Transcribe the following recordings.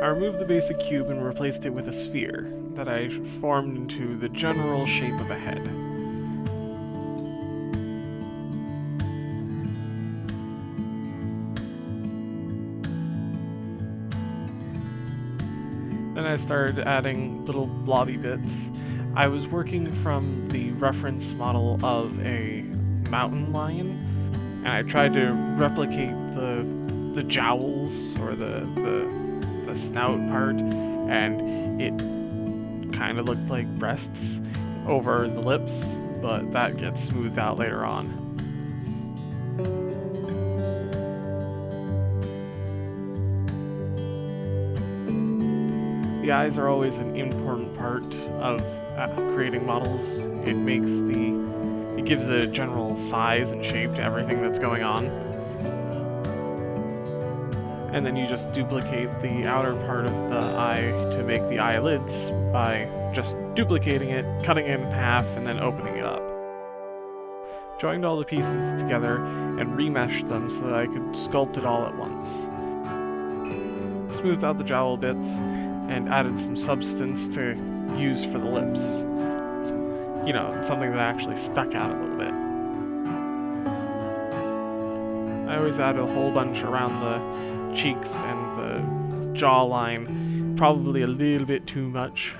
I removed the basic cube and replaced it with a sphere that I formed into the general shape of a head. Then I started adding little blobby bits. I was working from the reference model of a mountain lion, and I tried to replicate the jowls or the snout part, and it kind of looked like breasts over the lips, but that gets smoothed out later on. The eyes are always an important part of creating models. It gives a general size and shape to everything that's going on. And then you just duplicate the outer part of the eye to make the eyelids by just duplicating it, cutting it in half, and then opening it up. Joined all the pieces together and remeshed them so that I could sculpt it all at once. Smoothed out the jowl bits and added some substance to use for the lips. You know, something that actually stuck out a little bit. I always add a whole bunch around the cheeks and the jawline, probably a little bit too much.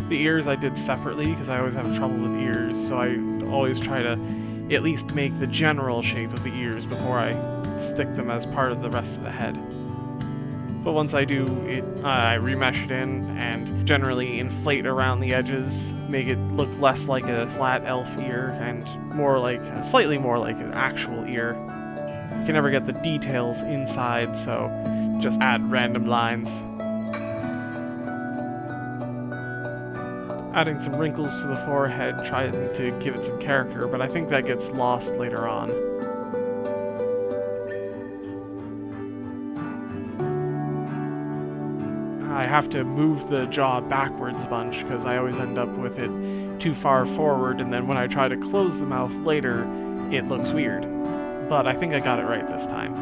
The ears I did separately because I always have trouble with ears, so I always try to at least make the general shape of the ears before I stick them as part of the rest of the head. But once I do it, I remesh it in and generally inflate around the edges, make it look less like a flat elf ear and slightly more like an actual ear. You can never get the details inside, so just add random lines. Adding some wrinkles to the forehead, trying to give it some character, but I think that gets lost later on. I have to move the jaw backwards a bunch because I always end up with it too far forward, and then when I try to close the mouth later, it looks weird. But I think I got it right this time.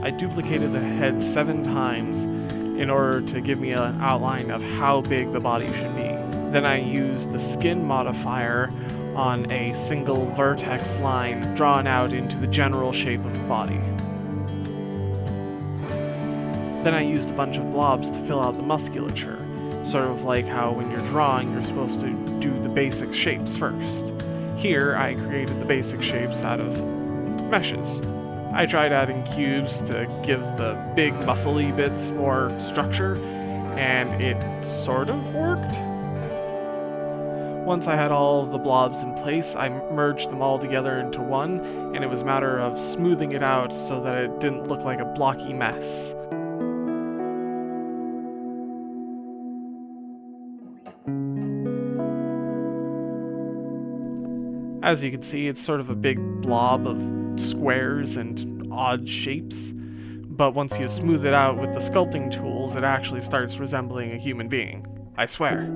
I duplicated the head 7 times in order to give me an outline of how big the body should be. Then I used the skin modifier on a single vertex line drawn out into the general shape of the body. Then I used a bunch of blobs to fill out the musculature, sort of like how when you're drawing you're supposed to do the basic shapes first. Here I created the basic shapes out of meshes. I tried adding cubes to give the big muscly bits more structure, and it sort of worked. Once I had all of the blobs in place, I merged them all together into one, and it was a matter of smoothing it out so that it didn't look like a blocky mess. As you can see, it's sort of a big blob of squares and odd shapes, but once you smooth it out with the sculpting tools, it actually starts resembling a human being. I swear.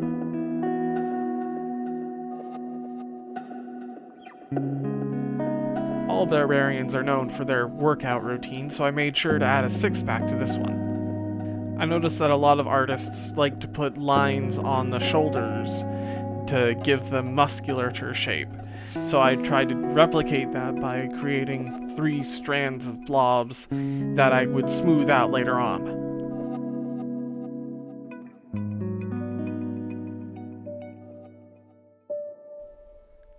All barbarians are known for their workout routine, so I made sure to add a six-pack to this one. I noticed that a lot of artists like to put lines on the shoulders to give them musculature shape. So I tried to replicate that by creating 3 strands of blobs that I would smooth out later on.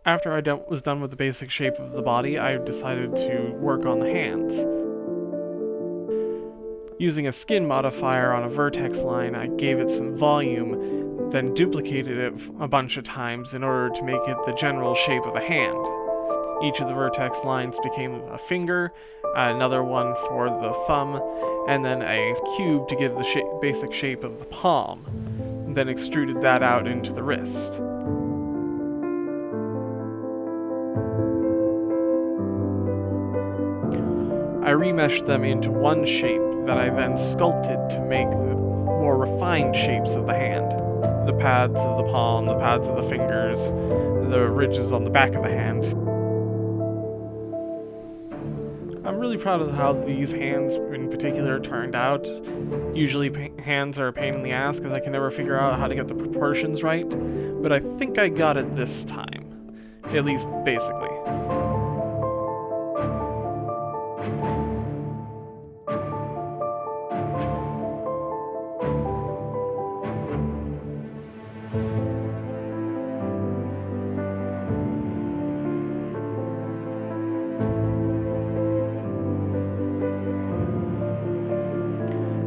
After I was done with the basic shape of the body, I decided to work on the hands. Using a skin modifier on a vertex line, I gave it some volume, then duplicated it a bunch of times in order to make it the general shape of a hand. Each of the vertex lines became a finger, another one for the thumb, and then a cube to give the basic shape of the palm. Then extruded that out into the wrist. I remeshed them into one shape that I then sculpted to make the more refined shapes of the hand. The pads of the palm, the pads of the fingers, the ridges on the back of the hand. I'm really proud of how these hands in particular turned out. Usually hands are a pain in the ass because I can never figure out how to get the proportions right, but I think I got it this time. At least basically.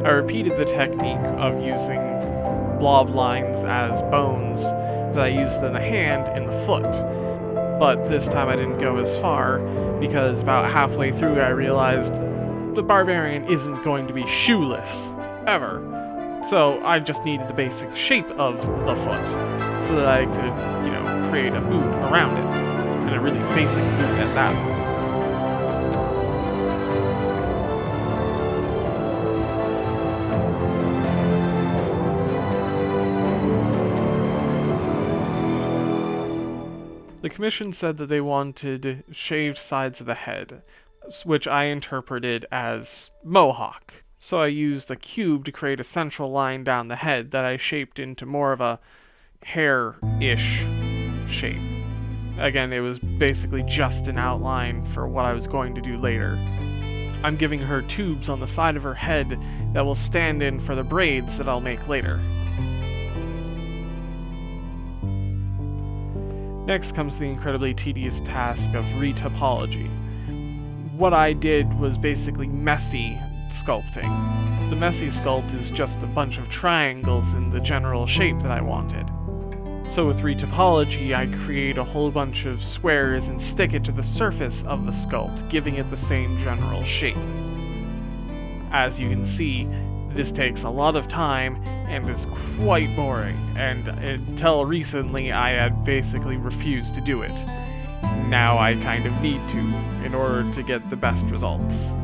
I repeated the technique of using blob lines as bones that I used in the hand in the foot, but this time I didn't go as far because about halfway through I realized the Barbarian isn't going to be shoeless, ever. So I just needed the basic shape of the foot so that I could, create a boot around it, and a really basic boot at that. The commission said that they wanted shaved sides of the head, which I interpreted as mohawk. So I used a cube to create a central line down the head that I shaped into more of a hair-ish shape. Again, it was basically just an outline for what I was going to do later. I'm giving her tubes on the side of her head that will stand in for the braids that I'll make later. Next comes the incredibly tedious task of retopology. What I did was basically messy sculpting. The messy sculpt is just a bunch of triangles in the general shape that I wanted. So with retopology, I create a whole bunch of squares and stick it to the surface of the sculpt, giving it the same general shape. As you can see, this takes a lot of time and is quite boring, and until recently I had basically refused to do it. Now I kind of need to, in order to get the best results.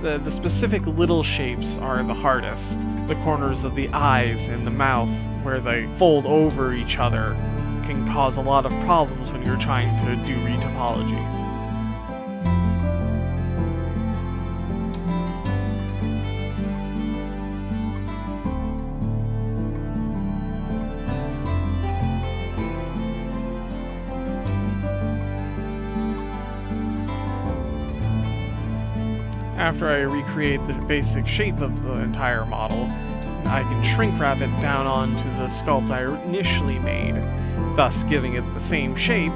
The specific little shapes are the hardest. The corners of the eyes and the mouth, where they fold over each other, can cause a lot of problems when you're trying to do retopology. After I recreate the basic shape of the entire model, I can shrink wrap it down onto the sculpt I initially made, thus giving it the same shape,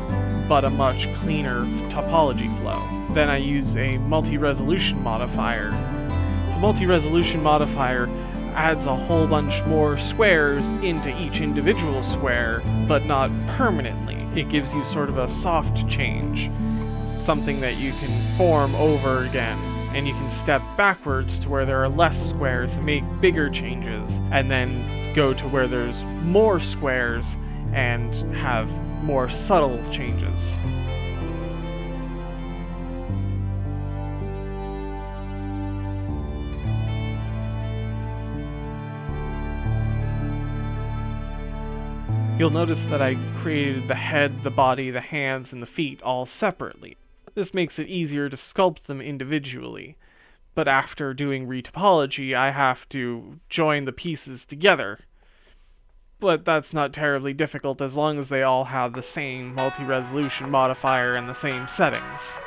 but a much cleaner topology flow. Then I use a multi-resolution modifier. The multi-resolution modifier adds a whole bunch more squares into each individual square, but not permanently. It gives you sort of a soft change, something that you can form over again. And you can step backwards to where there are less squares and make bigger changes, and then go to where there's more squares and have more subtle changes. You'll notice that I created the head, the body, the hands, and the feet all separately. This makes it easier to sculpt them individually, but after doing retopology, I have to join the pieces together. But that's not terribly difficult as long as they all have the same multi-resolution modifier and the same settings.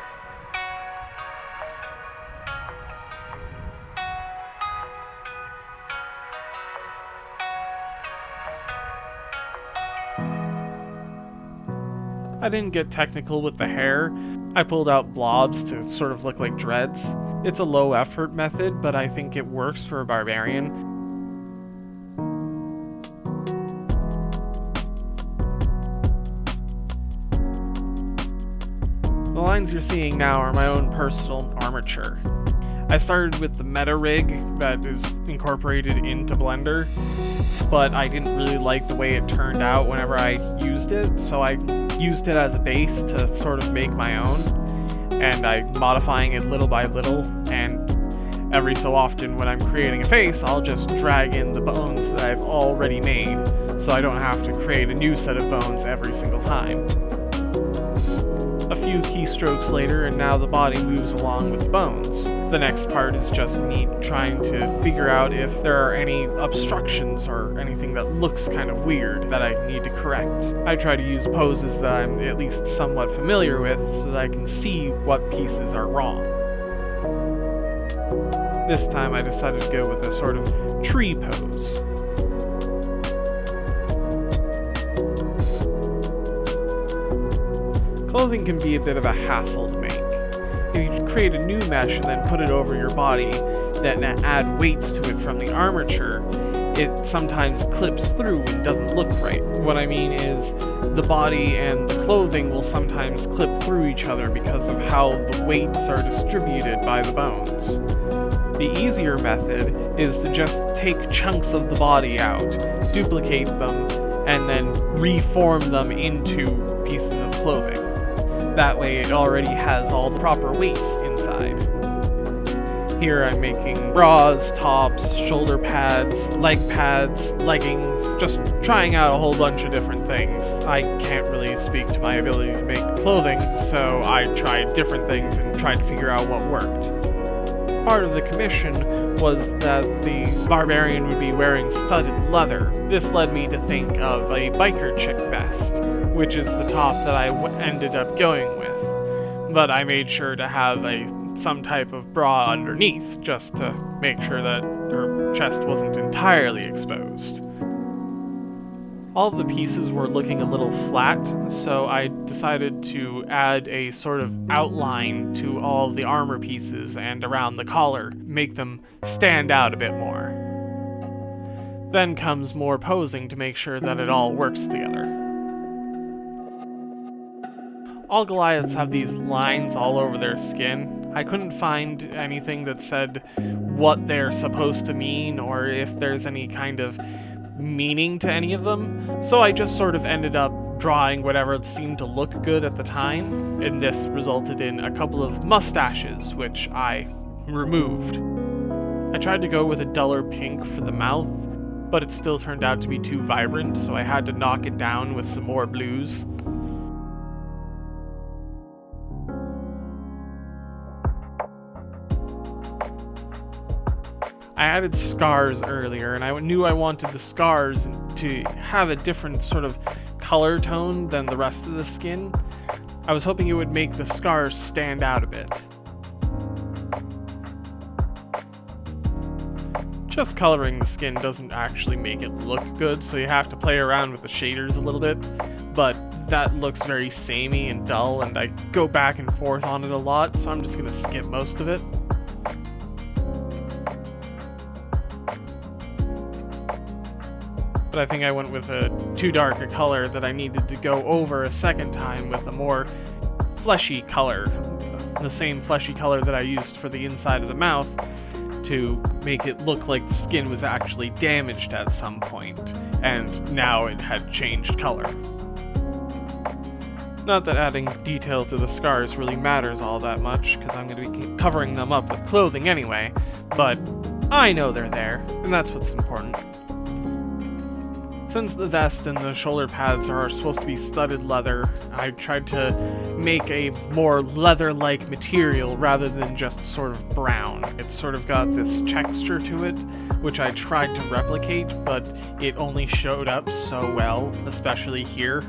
I didn't get technical with the hair. I pulled out blobs to sort of look like dreads. It's a low effort method, but I think it works for a barbarian. designs you're seeing now are my own personal armature. I started with the meta rig that is incorporated into Blender, but I didn't really like the way it turned out whenever I used it, so I used it as a base to sort of make my own, and I'm modifying it little by little, and every so often when I'm creating a face, I'll just drag in the bones that I've already made, so I don't have to create a new set of bones every single time. A few keystrokes later, and now the body moves along with the bones. The next part is just me trying to figure out if there are any obstructions or anything that looks kind of weird that I need to correct. I try to use poses that I'm at least somewhat familiar with so that I can see what pieces are wrong. This time I decided to go with a sort of tree pose. Clothing can be a bit of a hassle to make. If you create a new mesh and then put it over your body, then add weights to it from the armature, it sometimes clips through and doesn't look right. What I mean is, the body and the clothing will sometimes clip through each other because of how the weights are distributed by the bones. The easier method is to just take chunks of the body out, duplicate them, and then reform them into pieces of clothing. That way it already has all the proper weights inside. Here I'm making bras, tops, shoulder pads, leg pads, leggings, just trying out a whole bunch of different things. I can't really speak to my ability to make clothing, so I tried different things and tried to figure out what worked. Part of the commission was that the Barbarian would be wearing studded leather. This led me to think of a biker chick vest, which is the top that I ended up going with. But I made sure to have some type of bra underneath, just to make sure that her chest wasn't entirely exposed. All of the pieces were looking a little flat, so I decided to add a sort of outline to all of the armor pieces and around the collar, make them stand out a bit more. Then comes more posing to make sure that it all works together. All Goliaths have these lines all over their skin. I couldn't find anything that said what they're supposed to mean or if there's any kind of meaning to any of them, so I just sort of ended up drawing whatever seemed to look good at the time, and this resulted in a couple of mustaches, which I removed. I tried to go with a duller pink for the mouth, but it still turned out to be too vibrant, so I had to knock it down with some more blues. I added scars earlier, and I knew I wanted the scars to have a different sort of color tone than the rest of the skin. I was hoping it would make the scars stand out a bit. Just coloring the skin doesn't actually make it look good, so you have to play around with the shaders a little bit, but that looks very samey and dull, and I go back and forth on it a lot, so I'm just gonna skip most of it. But I think I went with a too dark a color that I needed to go over a second time with a more fleshy color, the same fleshy color that I used for the inside of the mouth, to make it look like the skin was actually damaged at some point, and now it had changed color. Not that adding detail to the scars really matters all that much, because I'm going to be covering them up with clothing anyway, but I know they're there, and that's what's important. Since the vest and the shoulder pads are supposed to be studded leather, I tried to make a more leather-like material rather than just sort of brown. It's sort of got this texture to it, which I tried to replicate, but it only showed up so well, especially here.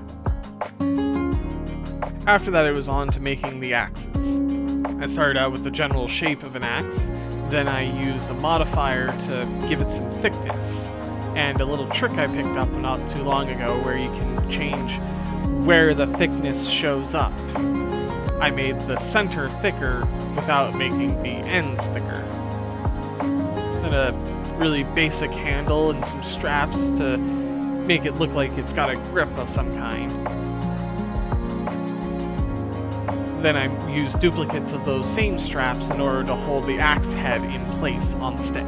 After that, it was on to making the axes. I started out with the general shape of an axe, then I used a modifier to give it some thickness. And a little trick I picked up not too long ago where you can change where the thickness shows up. I made the center thicker without making the ends thicker. And a really basic handle and some straps to make it look like it's got a grip of some kind. Then I used duplicates of those same straps in order to hold the axe head in place on the stick.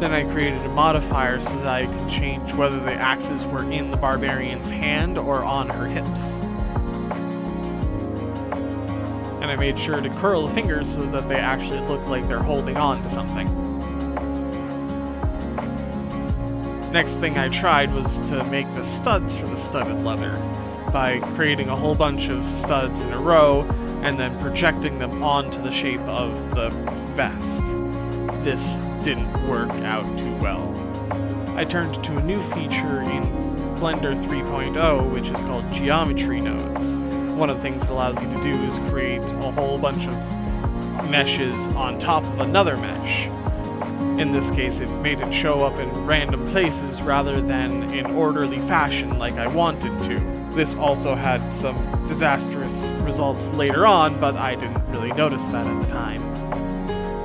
Then I created a modifier so that I could change whether the axes were in the Barbarian's hand or on her hips. And I made sure to curl the fingers so that they actually look like they're holding on to something. Next thing I tried was to make the studs for the studded leather by creating a whole bunch of studs in a row and then projecting them onto the shape of the vest. This didn't work out too well. I turned to a new feature in Blender 3.0, which is called geometry nodes. One of the things it allows you to do is create a whole bunch of meshes on top of another mesh. In this case, it made it show up in random places rather than in orderly fashion like I wanted to. This also had some disastrous results later on, but I didn't really notice that at the time.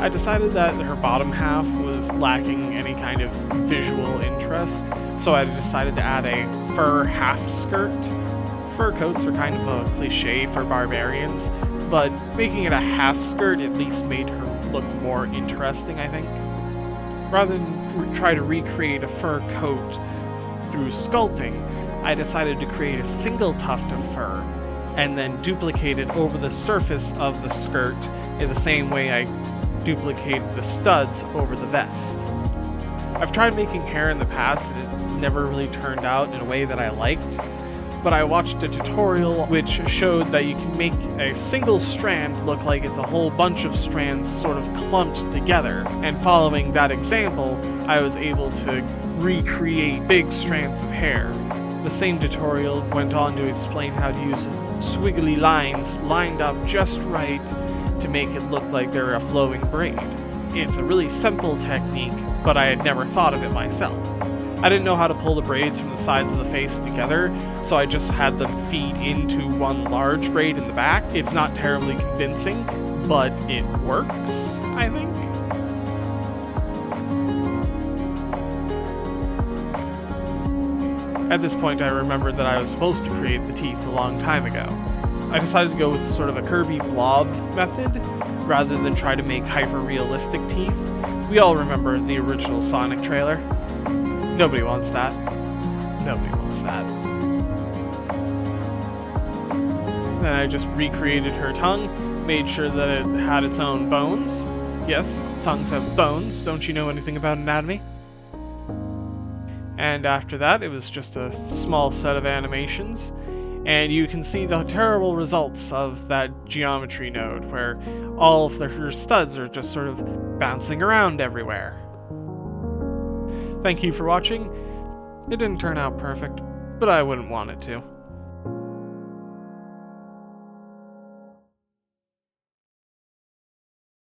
I decided that her bottom half was lacking any kind of visual interest, so I decided to add a fur half skirt. Fur coats are kind of a cliche for barbarians, but making it a half skirt at least made her look more interesting, I think. Rather than try to recreate a fur coat through sculpting, I decided to create a single tuft of fur and then duplicate it over the surface of the skirt in the same way I duplicated the studs over the vest. I've tried making hair in the past and it's never really turned out in a way that I liked, but I watched a tutorial which showed that you can make a single strand look like it's a whole bunch of strands sort of clumped together, and following that example, I was able to recreate big strands of hair. The same tutorial went on to explain how to use squiggly lines lined up just right to make it look like they're a flowing braid. It's a really simple technique, but I had never thought of it myself. I didn't know how to pull the braids from the sides of the face together, so I just had them feed into one large braid in the back. It's not terribly convincing, but it works, I think. At this point, I remembered that I was supposed to create the teeth a long time ago. I decided to go with sort of a curvy blob method, rather than try to make hyper-realistic teeth. We all remember the original Sonic trailer. Nobody wants that. Nobody wants that. Then I just recreated her tongue, made sure that it had its own bones. Yes, tongues have bones. Don't you know anything about anatomy? And after that, it was just a small set of animations. And you can see the terrible results of that geometry node, where all of her studs are just sort of bouncing around everywhere. Thank you for watching. It didn't turn out perfect, but I wouldn't want it to.